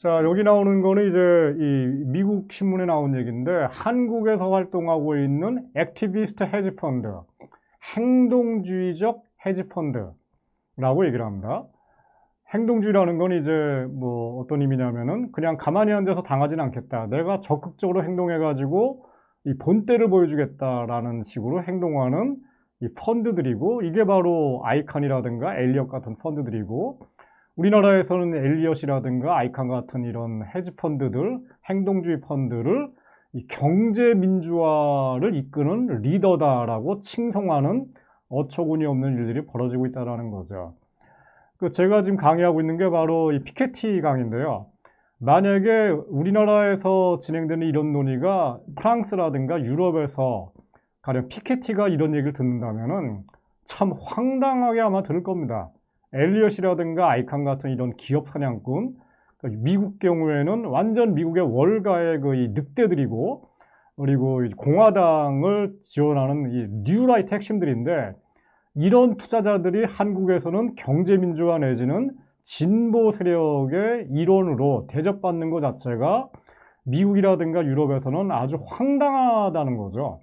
자, 여기 나오는 거는 이제 이 미국 신문에 나온 얘기인데, 한국에서 활동하고 있는 액티비스트 헤지펀드, 행동주의적 헤지펀드라고 얘기를 합니다. 행동주의라는 건 이제 뭐 어떤 의미냐면은 그냥 가만히 앉아서 당하진 않겠다. 내가 적극적으로 행동해가지고 이 본때를 보여주겠다라는 식으로 행동하는 이 펀드들이고, 이게 바로 아이칸이라든가 엘리엇 같은 펀드들이고, 우리나라에서는 엘리엇이라든가 아이칸 같은 이런 헤지 펀드들, 행동주의 펀드를 이 경제 민주화를 이끄는 리더다라고 칭송하는 어처구니 없는 일들이 벌어지고 있다는 거죠. 제가 지금 강의하고 있는 게 바로 이 피케티 강의인데요. 만약에 우리나라에서 진행되는 이런 논의가 프랑스라든가 유럽에서 가령 피케티가 이런 얘기를 듣는다면은 참 황당하게 아마 들을 겁니다. 엘리엇이라든가 아이칸 같은 이런 기업 사냥꾼, 미국 경우에는 완전 미국의 월가의 그 이 늑대들이고, 그리고 공화당을 지원하는 이 뉴라이트 핵심들인데, 이런 투자자들이 한국에서는 경제민주화 내지는 진보 세력의 일원으로 대접받는 것 자체가 미국이라든가 유럽에서는 아주 황당하다는 거죠.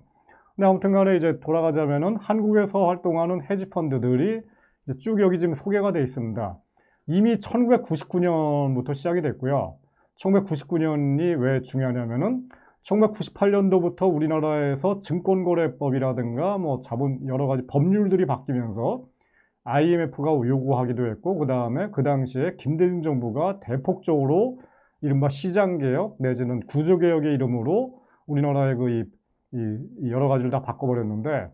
근데 아무튼 간에 이제 돌아가자면은 한국에서 활동하는 헤지펀드들이 쭉 여기 지금 소개가 되어 있습니다. 이미 1999년부터 시작이 됐고요. 1999년이 왜 중요하냐면은 1998년도부터 우리나라에서 증권거래법이라든가 뭐 자본 여러 가지 법률들이 바뀌면서 IMF가 요구하기도 했고, 그 다음에 그 당시에 김대중 정부가 대폭적으로 이른바 시장개혁 내지는 구조개혁의 이름으로 우리나라의 이 여러 가지를 다 바꿔버렸는데,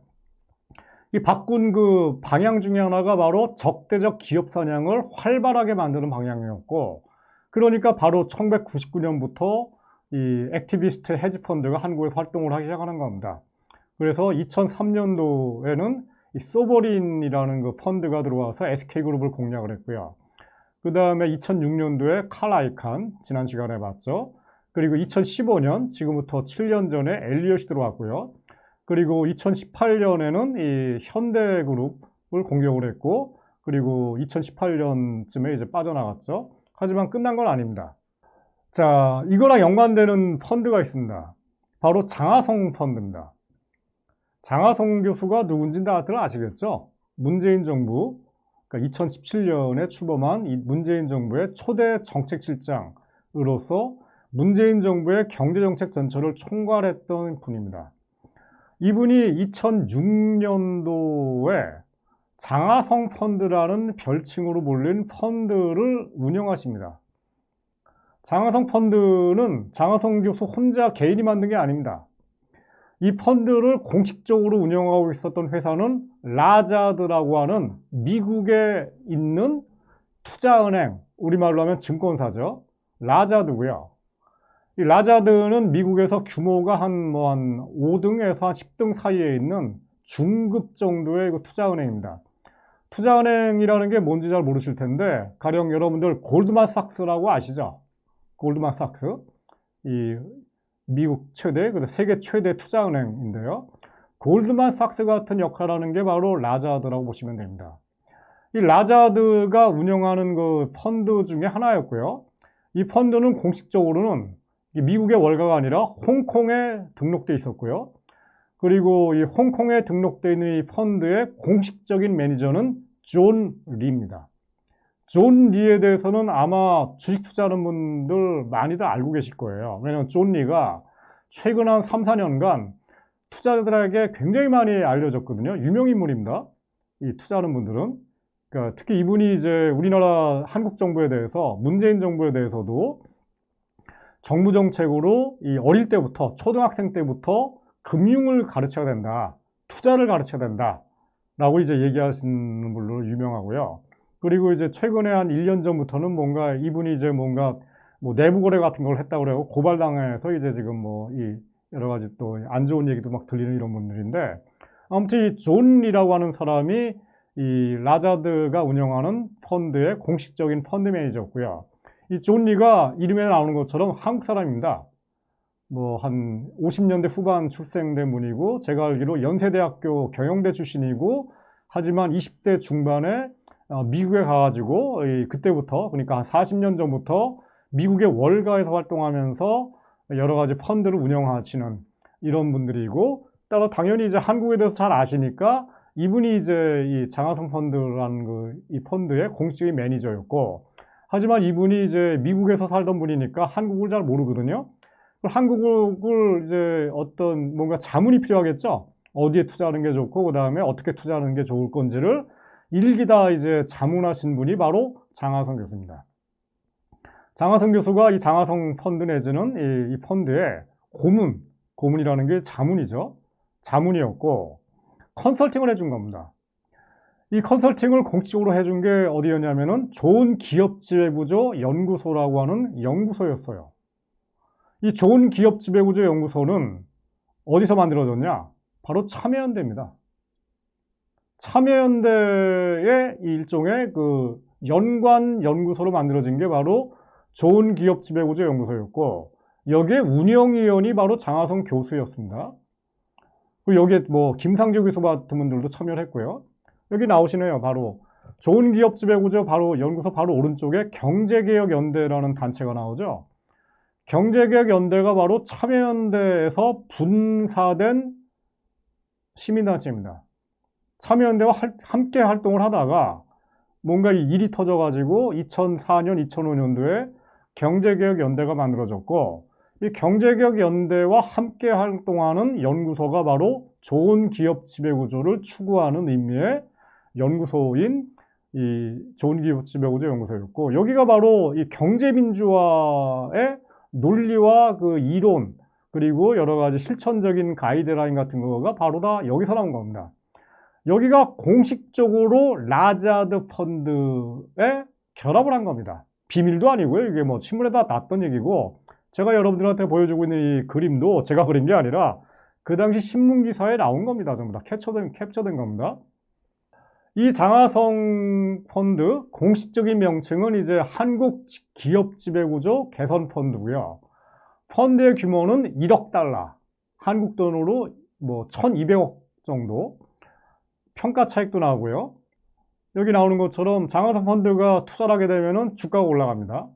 이 바꾼 그 방향 중에 하나가 바로 적대적 기업 사냥을 활발하게 만드는 방향이었고, 그러니까 바로 1999년부터 이 액티비스트 헤지펀드가 한국에서 활동을 하기 시작하는 겁니다. 그래서 2003년도에는 이 소버린이라는 그 펀드가 들어와서 SK그룹을 공략을 했고요. 그 다음에 2006년도에 칼 아이칸, 지난 시간에 봤죠. 그리고 2015년, 지금부터 7년 전에 엘리엇이 들어왔고요. 그리고 2018년에는 이 현대그룹을 공격을 했고, 그리고 2018년쯤에 이제 빠져나갔죠. 하지만 끝난 건 아닙니다. 자, 이거랑 연관되는 펀드가 있습니다. 바로 장하성 펀드입니다. 장하성 교수가 누군지 다들 아시겠죠? 문재인 정부, 그러니까 2017년에 출범한 이 문재인 정부의 초대 정책실장으로서 문재인 정부의 경제정책 전체를 총괄했던 분입니다. 이분이 2006년도에 장하성 펀드라는 별칭으로 불린 펀드를 운영하십니다. 장하성 펀드는 장하성 교수 혼자 개인이 만든 게 아닙니다. 이 펀드를 공식적으로 운영하고 있었던 회사는 라자드라고 하는 미국에 있는 투자은행, 우리말로 하면 증권사죠. 라자드고요. 이 라자드는 미국에서 규모가 한 5등에서 한 10등 사이에 있는 중급 정도의 그 투자은행입니다. 투자은행이라는 게 뭔지 잘 모르실 텐데, 가령 여러분들 골드만삭스라고 아시죠? 골드만삭스, 이 미국 최대, 세계 최대 투자은행인데요. 골드만삭스 같은 역할을 하는 게 바로 라자드라고 보시면 됩니다. 이 라자드가 운영하는 그 펀드 중에 하나였고요. 이 펀드는 공식적으로는 미국의 월가가 아니라 홍콩에 등록돼 있었고요. 그리고 이 홍콩에 등록돼 있는 이 펀드의 공식적인 매니저는 존 리입니다. 존 리에 대해서는 아마 주식 투자하는 분들 많이들 알고 계실 거예요. 왜냐하면 존 리가 최근 한 3, 4년간 투자자들에게 굉장히 많이 알려졌거든요. 유명인물입니다. 이 투자하는 분들은. 그러니까 특히 이분이 이제 우리나라 한국 정부에 대해서, 문재인 정부에 대해서도 정부 정책으로 이 어릴 때부터, 초등학생 때부터 금융을 가르쳐야 된다, 투자를 가르쳐야 된다 라고 이제 얘기하시는 분으로 유명하고요. 그리고 이제 최근에 한 1년 전부터는 뭔가 이분이 이제 뭔가 뭐 내부 거래 같은 걸 했다고 그래요. 고발당해서 이제 지금 뭐 이 여러 가지 또 안 좋은 얘기도 막 들리는 이런 분들인데, 아무튼 이 존이라고 하는 사람이 이 라자드가 운영하는 펀드의 공식적인 펀드 매니저였고요. 이 존 리가 이름에 나오는 것처럼 한국 사람입니다. 뭐 한 50년대 후반 출생된 분이고, 제가 알기로 연세대학교 경영대 출신이고, 하지만 20대 중반에 미국에 가가지고 그때부터, 그러니까 한 40년 전부터 미국의 월가에서 활동하면서 여러 가지 펀드를 운영하시는 이런 분들이고, 따라 당연히 이제 한국에 대해서 잘 아시니까 이분이 이제 이 장하성 펀드라는 이 펀드의 공식적인 매니저였고, 하지만 이분이 이제 미국에서 살던 분이니까 한국을 잘 모르거든요. 한국을 이제 어떤 뭔가 자문이 필요하겠죠. 어디에 투자하는 게 좋고, 그 다음에 어떻게 투자하는 게 좋을 건지를 일기 다 이제 자문하신 분이 바로 장하성 교수입니다. 장하성 교수가 이 장하성 펀드 내지는 이 펀드의 고문이라는 게 자문이죠. 자문이었고, 컨설팅을 해준 겁니다. 이 컨설팅을 공식적으로 해준 게 어디였냐면은 좋은 기업 지배구조 연구소라고 하는 연구소였어요. 이 좋은 기업 지배구조 연구소는 어디서 만들어졌냐? 바로 참여연대입니다. 참여연대의 일종의 그 연관 연구소로 만들어진 게 바로 좋은 기업 지배구조 연구소였고, 여기에 운영위원이 바로 장하성 교수였습니다. 그리고 여기에 뭐 김상조 교수 같은 분들도 참여를 했고요. 여기 나오시네요. 바로 좋은 기업 지배구조 바로 연구소 바로 오른쪽에 경제개혁연대라는 단체가 나오죠. 경제개혁연대가 바로 참여연대에서 분사된 시민단체입니다. 참여연대와 함께 활동을 하다가 뭔가 일이 터져가지고 2004년, 2005년도에 경제개혁연대가 만들어졌고, 이 경제개혁연대와 함께 활동하는 연구소가 바로 좋은 기업 지배구조를 추구하는 의미의 연구소인 이 좋은 기업 지배구조 연구소였고, 여기가 바로 이 경제민주화의 논리와 그 이론, 그리고 여러 가지 실천적인 가이드라인 같은 거가 바로 다 여기서 나온 겁니다. 여기가 공식적으로 라자드 펀드에 결합을 한 겁니다. 비밀도 아니고요. 이게 뭐 신문에다 났던 얘기고, 제가 여러분들한테 보여주고 있는 이 그림도 제가 그린 게 아니라 그 당시 신문 기사에 나온 겁니다. 전부 다 캡처된 겁니다. 이 장하성 펀드 공식적인 명칭은 이제 한국 기업 지배구조 개선 펀드고요. 펀드의 규모는 1억 달러, 한국 돈으로 뭐 1,200억 정도, 평가 차익도 나오고요. 여기 나오는 것처럼 장하성 펀드가 투자를 하게 되면은 주가가 올라갑니다.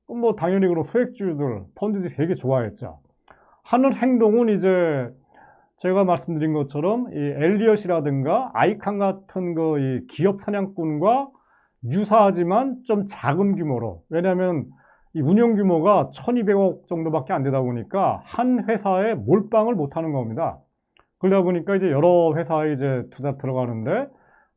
그럼 뭐 당연히 그런 소액주들, 펀드들이 되게 좋아했죠. 하는 행동은 이제 제가 말씀드린 것처럼 이 엘리엇이라든가 아이칸 같은 이 기업 사냥꾼과 유사하지만 좀 작은 규모로, 왜냐하면 이 운영 규모가 1,200억 정도밖에 안 되다 보니까 한 회사에 몰빵을 못 하는 겁니다. 그러다 보니까 이제 여러 회사에 이제 투자 들어가는데,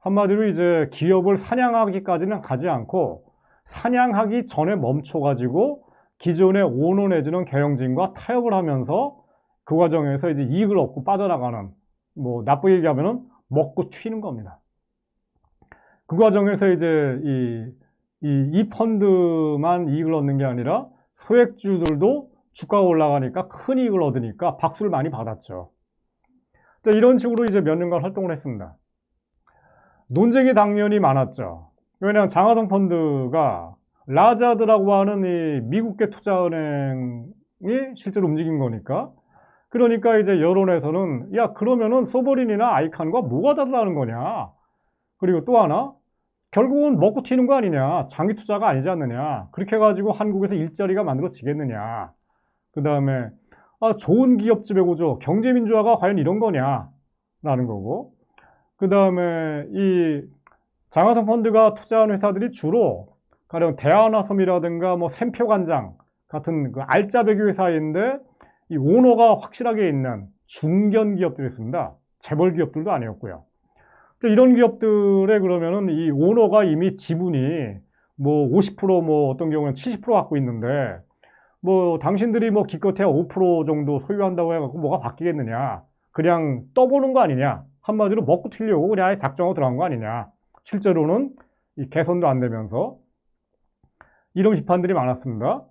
한마디로 이제 기업을 사냥하기까지는 가지 않고 사냥하기 전에 멈춰가지고 기존의 오너 내지는 경영진과 타협을 하면서 그 과정에서 이제 이익을 얻고 빠져나가는, 뭐 나쁘게 얘기하면은 먹고 튀는 겁니다. 그 과정에서 이제 이 펀드만 이익을 얻는 게 아니라 소액주들도 주가가 올라가니까 큰 이익을 얻으니까 박수를 많이 받았죠. 이런 식으로 이제 몇 년간 활동을 했습니다. 논쟁이 당연히 많았죠. 왜냐하면 장하성 펀드가 라자드라고 하는 이 미국계 투자은행이 실제로 움직인 거니까, 그러니까 이제 여론에서는 야, 그러면은 소버린이나 아이칸과 뭐가 다르다는 거냐, 그리고 또 하나 결국은 먹고 튀는 거 아니냐, 장기 투자가 아니지 않느냐, 그렇게 해가지고 한국에서 일자리가 만들어지겠느냐, 그 다음에 좋은 기업 지배구조, 경제민주화가 과연 이런 거냐 라는 거고, 그 다음에 이 장하성 펀드가 투자한 회사들이 주로 가령 대한화섬이라든가 뭐 샘표관장 같은 그 알짜배기 회사인데, 이 오너가 확실하게 있는 중견 기업들이었습니다. 재벌 기업들도 아니었고요. 이런 기업들에 그러면은 이 오너가 이미 지분이 뭐 50%, 뭐 어떤 경우는 70% 갖고 있는데, 뭐 당신들이 뭐 기껏해야 5% 정도 소유한다고 해갖고 뭐가 바뀌겠느냐, 그냥 떠보는 거 아니냐, 한마디로 먹고 튀려고 그냥 작정하고 들어간 거 아니냐, 실제로는 이 개선도 안 되면서, 이런 비판들이 많았습니다.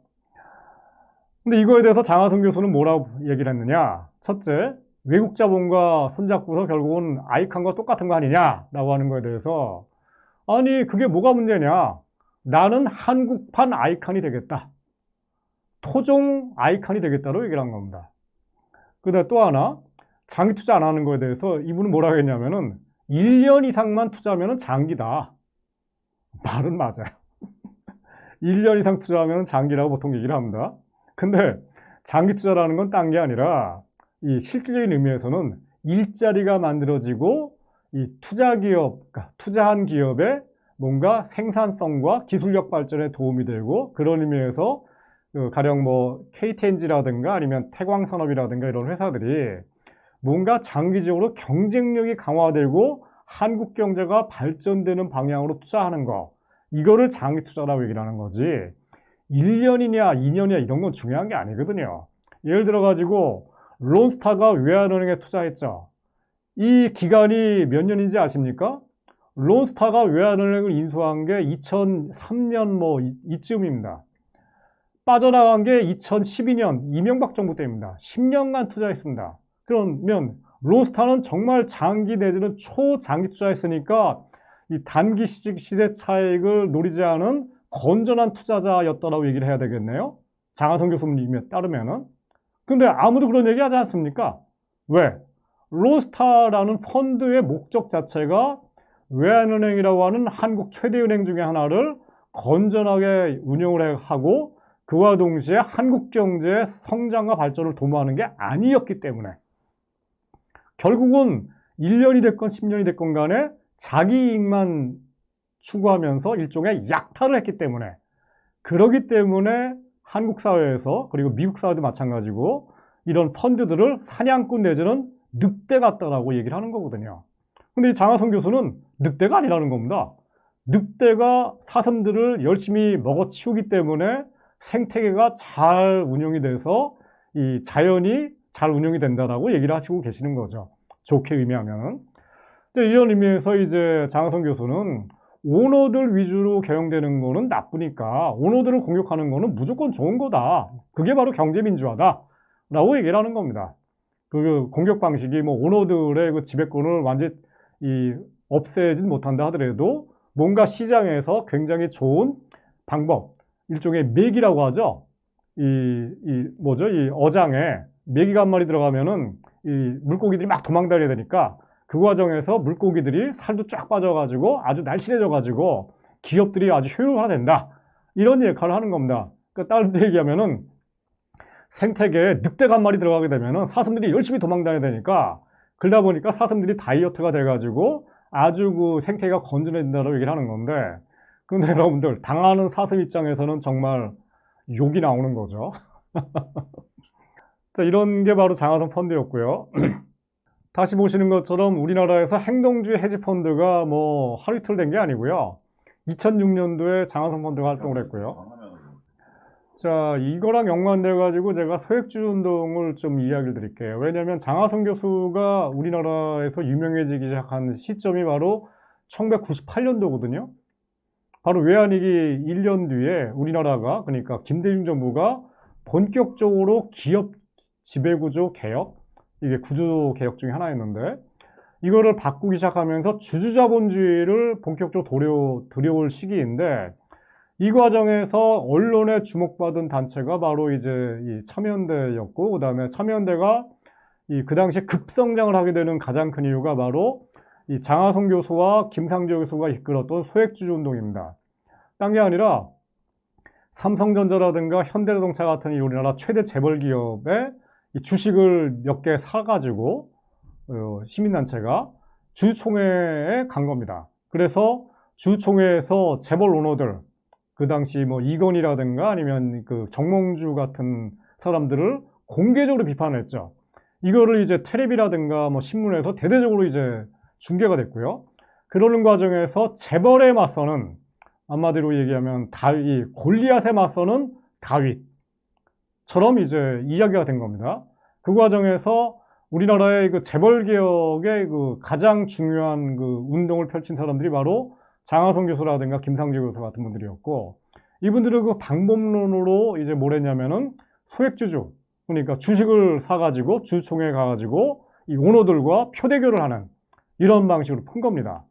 근데 이거에 대해서 장하성 교수는 뭐라고 얘기를 했느냐, 첫째, 외국 자본과 손잡고서 결국은 아이칸과 똑같은 거 아니냐라고 하는 거에 대해서, 아니 그게 뭐가 문제냐, 나는 한국판 아이칸이 되겠다, 토종 아이칸이 되겠다로 얘기를 한 겁니다. 그다음 또 하나, 장기 투자 안 하는 거에 대해서 이분은 뭐라고 했냐면은 1년 이상만 투자하면 장기다. 말은 맞아요. 1년 이상 투자하면 장기라고 보통 얘기를 합니다. 근데 장기 투자라는 건 딴 게 아니라 이 실질적인 의미에서는 일자리가 만들어지고 이 투자 기업, 그러니까 투자한 기업의 뭔가 생산성과 기술력 발전에 도움이 되고 그런 의미에서 가령 뭐 KTNG라든가 아니면 태광산업이라든가 이런 회사들이 뭔가 장기적으로 경쟁력이 강화되고 한국 경제가 발전되는 방향으로 투자하는 거, 이거를 장기 투자라고 얘기를 하는 거지 1년이냐 2년이냐 이런 건 중요한 게 아니거든요. 예를 들어 가지고 론스타가 외환은행에 투자했죠. 이 기간이 몇 년인지 아십니까? 론스타가 외환은행을 인수한 게 2003년 뭐 이쯤입니다. 빠져나간 게 2012년 이명박 정부 때입니다. 10년간 투자했습니다. 그러면 론스타는 정말 장기 내지는 초장기 투자했으니까 이 단기 시대 차익을 노리지 않은 건전한 투자자였다라고 얘기를 해야 되겠네요. 장하성 교수님에 따르면은. 근데 아무도 그런 얘기 하지 않습니까? 왜? 론스타라는 펀드의 목적 자체가 외환은행이라고 하는 한국 최대 은행 중에 하나를 건전하게 운영을 하고 그와 동시에 한국 경제의 성장과 발전을 도모하는 게 아니었기 때문에 결국은 1년이 됐건 10년이 됐건 간에 자기 이익만 추구하면서 일종의 약탈을 했기 때문에 그러기 때문에 한국 사회에서 그리고 미국 사회도 마찬가지고 이런 펀드들을 사냥꾼 내지는 늑대 같다라고 얘기를 하는 거거든요. 근데 이 장하성 교수는 늑대가 아니라는 겁니다. 늑대가 사슴들을 열심히 먹어치우기 때문에 생태계가 잘 운영이 돼서 이 자연이 잘 운영이 된다라고 얘기를 하시고 계시는 거죠. 좋게 의미하면. 근데 이런 의미에서 이제 장하성 교수는 오너들 위주로 경영되는 거는 나쁘니까 오너들을 공격하는 거는 무조건 좋은 거다. 그게 바로 경제민주화다. 라고 얘기를 하는 겁니다. 그 공격 방식이 뭐 오너들의 그 지배권을 완전히 없애진 못한다 하더라도 뭔가 시장에서 굉장히 좋은 방법, 일종의 맥이라고 하죠. 뭐죠? 이 어장에 메기가 한 마리 들어가면은 이 물고기들이 막 도망다녀야 되니까 그 과정에서 물고기들이 살도 쫙 빠져가지고 아주 날씬해져가지고 기업들이 아주 효율화된다. 이런 역할을 하는 겁니다. 그러니까 다른 얘기하면은 생태계에 늑대가 한 마리 들어가게 되면은 사슴들이 열심히 도망다녀야 되니까 그러다 보니까 사슴들이 다이어트가 돼가지고 아주 그 생태계가 건전해진다고 얘기를 하는 건데 근데 여러분들 당하는 사슴 입장에서는 정말 욕이 나오는 거죠. 자, 이런 게 바로 장하성 펀드였고요. 다시 보시는 것처럼 우리나라에서 행동주의 헤지펀드가 뭐 하루 이틀 된 게 아니고요. 2006년도에 장하성 펀드가 활동을 했고요. 자, 이거랑 연관돼 가지고 제가 소액주주 운동을 좀 이야기를 드릴게요. 왜냐하면 장하성 교수가 우리나라에서 유명해지기 시작한 시점이 바로 1998년도거든요. 바로 외환위기 1년 뒤에 우리나라가 그러니까 김대중 정부가 본격적으로 기업 지배구조 개혁, 이게 구조 개혁 중에 하나였는데 이거를 바꾸기 시작하면서 주주자본주의를 본격적으로 들여올 시기인데 이 과정에서 언론에 주목받은 단체가 바로 이제 이 참여연대였고 그다음에 참여연대가 그 당시에 급성장을 하게 되는 가장 큰 이유가 바로 이 장하성 교수와 김상조 교수가 이끌었던 소액주주 운동입니다. 딴 게 아니라 삼성전자라든가 현대자동차 같은 이 우리나라 최대 재벌 기업의 이 주식을 몇 개 사가지고 시민단체가 주주총회에 간 겁니다. 그래서 주주총회에서 재벌 오너들 그 당시 뭐 이건희라든가 아니면 그 정몽주 같은 사람들을 공개적으로 비판했죠. 이거를 이제 텔레비라든가 뭐 신문에서 대대적으로 이제 중계가 됐고요. 그러는 과정에서 재벌에 맞서는 한마디로 얘기하면 골리앗에 맞서는 다윗처럼 이제 이야기가 된 겁니다. 그 과정에서 우리나라의 그 재벌 개혁의 그 가장 중요한 그 운동을 펼친 사람들이 바로 장하성 교수라든가 김상조 교수 같은 분들이었고 이분들은 그 방법론으로 이제 뭘 했냐면은 소액주주 그러니까 주식을 사가지고 주주총회에 가가지고 이 오너들과 표대결을 하는 이런 방식으로 푼 겁니다.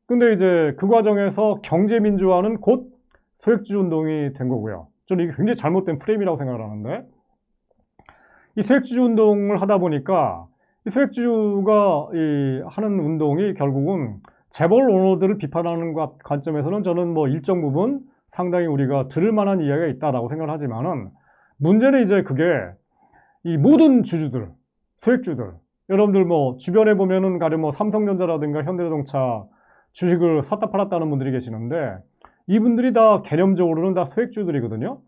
근데 이제 그 과정에서 경제민주화는 곧 소액주주 운동이 된 거고요. 저는 이게 굉장히 잘못된 프레임이라고 생각을 하는데 이 소액주주 운동을 하다 보니까 이 소액주주가 하는 운동이 결국은 재벌 오너들을 비판하는 관점에서는 저는 뭐 일정 부분 상당히 우리가 들을 만한 이야기가 있다라고 생각을 하지만은 문제는 이제 그게 이 모든 주주들, 소액주들, 여러분들 뭐 주변에 보면은 가령 뭐 삼성전자라든가 현대자동차 주식을 샀다 팔았다는 분들이 계시는데 이분들이 다 개념적으로는 다 소액주들이거든요.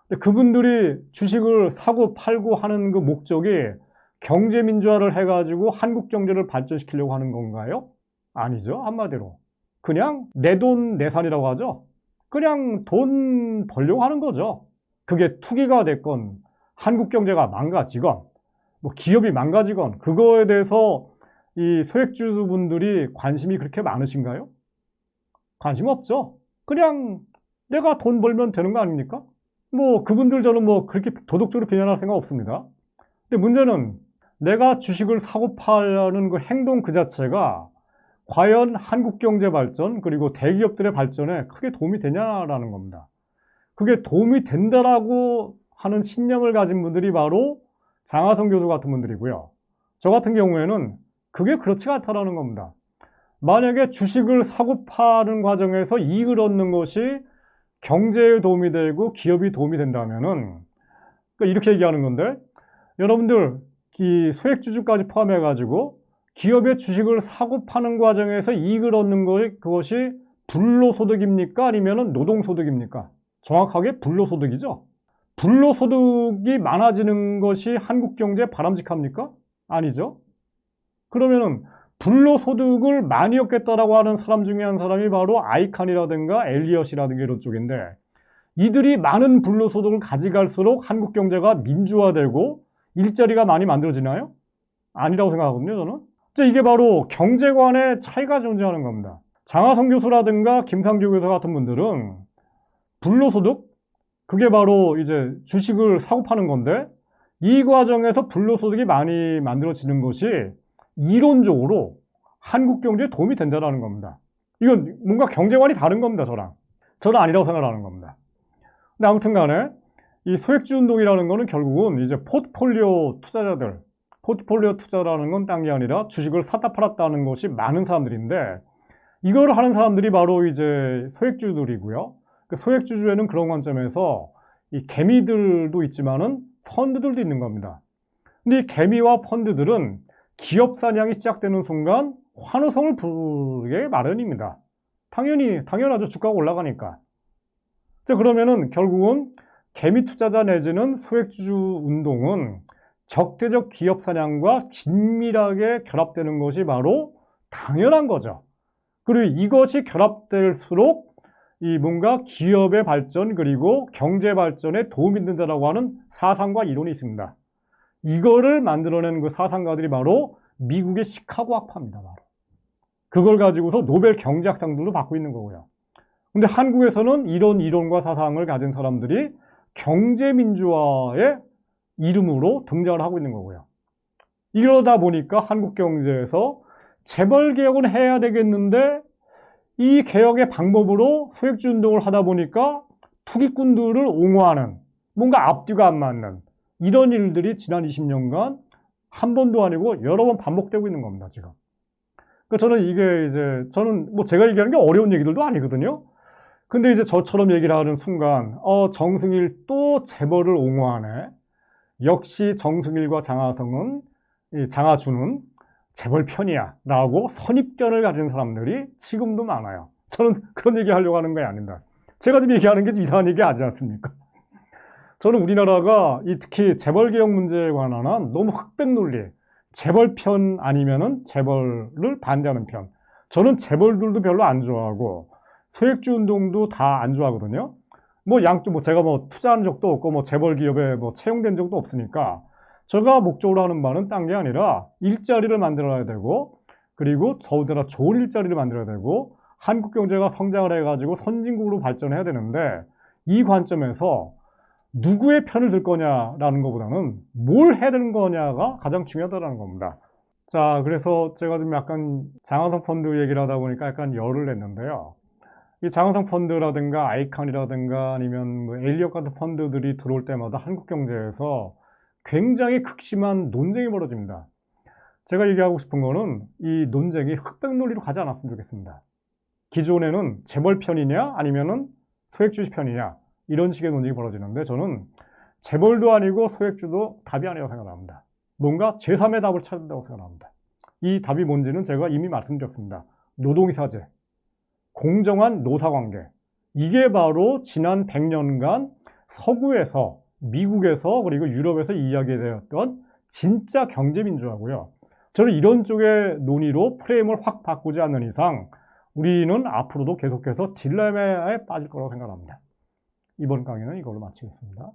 근데 그분들이 주식을 사고 팔고 하는 그 목적이 경제 민주화를 해가지고 한국 경제를 발전시키려고 하는 건가요? 아니죠. 한마디로. 그냥 내 돈 내산이라고 하죠. 그냥 돈 벌려고 하는 거죠. 그게 투기가 됐건 한국 경제가 망가지건 뭐 기업이 망가지건 그거에 대해서 이 소액주주분들이 관심이 그렇게 많으신가요? 관심 없죠. 그냥 내가 돈 벌면 되는 거 아닙니까? 뭐 그분들 저는 뭐 그렇게 도덕적으로 비난할 생각 없습니다. 근데 문제는 내가 주식을 사고 파는 그 행동 그 자체가 과연 한국 경제 발전 그리고 대기업들의 발전에 크게 도움이 되냐라는 겁니다. 그게 도움이 된다라고 하는 신념을 가진 분들이 바로 장하성 교수 같은 분들이고요. 저 같은 경우에는 그게 그렇지가 않다라는 겁니다. 만약에 주식을 사고 파는 과정에서 이익을 얻는 것이 경제에 도움이 되고 기업이 도움이 된다면은 그러니까 이렇게 얘기하는 건데 여러분들 이 소액주주까지 포함해가지고 기업의 주식을 사고 파는 과정에서 이익을 얻는 그것이 불로소득입니까? 아니면 노동소득입니까? 정확하게 불로소득이죠. 불로소득이 많아지는 것이 한국 경제에 바람직합니까? 아니죠. 그러면은 불로소득을 많이 얻겠다라고 하는 사람 중에 한 사람이 바로 아이칸이라든가 엘리엇이라든가 이런 쪽인데 이들이 많은 불로소득을 가져갈수록 한국 경제가 민주화되고 일자리가 많이 만들어지나요? 아니라고 생각하거든요, 저는. 이게 바로 경제관의 차이가 존재하는 겁니다. 장하성 교수라든가 김상조 교수 같은 분들은 불로소득? 그게 바로 이제 주식을 사고 파는 건데 이 과정에서 불로소득이 많이 만들어지는 것이 이론적으로 한국 경제에 도움이 된다는 겁니다. 이건 뭔가 경제관이 다른 겁니다, 저랑. 저는 아니라고 생각하는 겁니다. 근데 아무튼 간에 이 소액주 운동이라는 거는 결국은 이제 포트폴리오 투자자들, 포트폴리오 투자라는 건 딴 게 아니라 주식을 샀다 팔았다는 것이 많은 사람들인데 이걸 하는 사람들이 바로 이제 소액주들이고요. 그 소액주주에는 그런 관점에서 이 개미들도 있지만은 펀드들도 있는 겁니다. 근데 이 개미와 펀드들은 기업 사냥이 시작되는 순간 환호성을 부르게 마련입니다. 당연하죠. 주가가 올라가니까. 자, 그러면은 결국은 개미 투자자 내지는 소액주주 운동은 적대적 기업 사냥과 긴밀하게 결합되는 것이 바로 당연한 거죠. 그리고 이것이 결합될수록 이 뭔가 기업의 발전 그리고 경제 발전에 도움이 된다라고 하는 사상과 이론이 있습니다. 이거를 만들어낸 그 사상가들이 바로 미국의 시카고 학파입니다. 바로. 그걸 가지고서 노벨 경제학상들도 받고 있는 거고요. 근데 한국에서는 이런 이론과 사상을 가진 사람들이 경제민주화의 이름으로 등장을 하고 있는 거고요. 이러다 보니까 한국 경제에서 재벌개혁은 해야 되겠는데 이 개혁의 방법으로 소액주 운동을 하다 보니까 투기꾼들을 옹호하는 뭔가 앞뒤가 안 맞는 이런 일들이 지난 20년간 한 번도 아니고 여러 번 반복되고 있는 겁니다, 지금. 그러니까 저는 이게 이제, 저는 뭐 제가 얘기하는 게 어려운 얘기들도 아니거든요. 근데 이제 저처럼 얘기를 하는 순간, 정승일 또 재벌을 옹호하네. 역시 정승일과 장하준은 재벌 편이야. 라고 선입견을 가진 사람들이 지금도 많아요. 저는 그런 얘기 하려고 하는 게 아닙니다. 제가 지금 얘기하는 게 이상한 얘기 아니지 않습니까? 저는 우리나라가 특히 재벌개혁 문제에 관한 너무 흑백 논리, 재벌 편 아니면은 재벌을 반대하는 편. 저는 재벌들도 별로 안 좋아하고 소액주 운동도 다 안 좋아하거든요. 뭐 양쪽 제가 뭐 투자한 적도 없고 뭐 재벌 기업에 뭐 채용된 적도 없으니까 제가 목적으로 하는 바는 딴 게 아니라 일자리를 만들어야 되고 그리고 더더라 좋은 일자리를 만들어야 되고 한국 경제가 성장을 해가지고 선진국으로 발전해야 되는데 이 관점에서 누구의 편을 들 거냐라는 것보다는 뭘 해야 되는 거냐가 가장 중요하다는 겁니다. 자, 그래서 제가 좀 약간 장하성 펀드 얘기를 하다 보니까 약간 열을 냈는데요. 이 장하성 펀드라든가 아이칸이라든가 아니면 뭐 엘리엇 같은 펀드들이 들어올 때마다 한국 경제에서 굉장히 극심한 논쟁이 벌어집니다. 제가 얘기하고 싶은 거는 이 논쟁이 흑백 논리로 가지 않았으면 좋겠습니다. 기존에는 재벌 편이냐 아니면은 소액주의 편이냐, 이런 식의 논쟁이 벌어지는데 저는 재벌도 아니고 소액주도 답이 아니라고 생각합니다. 뭔가 제3의 답을 찾아야 된다고 생각합니다. 이 답이 뭔지는 제가 이미 말씀드렸습니다. 노동이사제, 공정한 노사관계, 이게 바로 지난 100년간 서구에서, 미국에서, 그리고 유럽에서 이야기되었던 진짜 경제민주화고요. 저는 이런 쪽의 논의로 프레임을 확 바꾸지 않는 이상 우리는 앞으로도 계속해서 딜레마에 빠질 거라고 생각합니다. 이번 강의는 이걸로 마치겠습니다.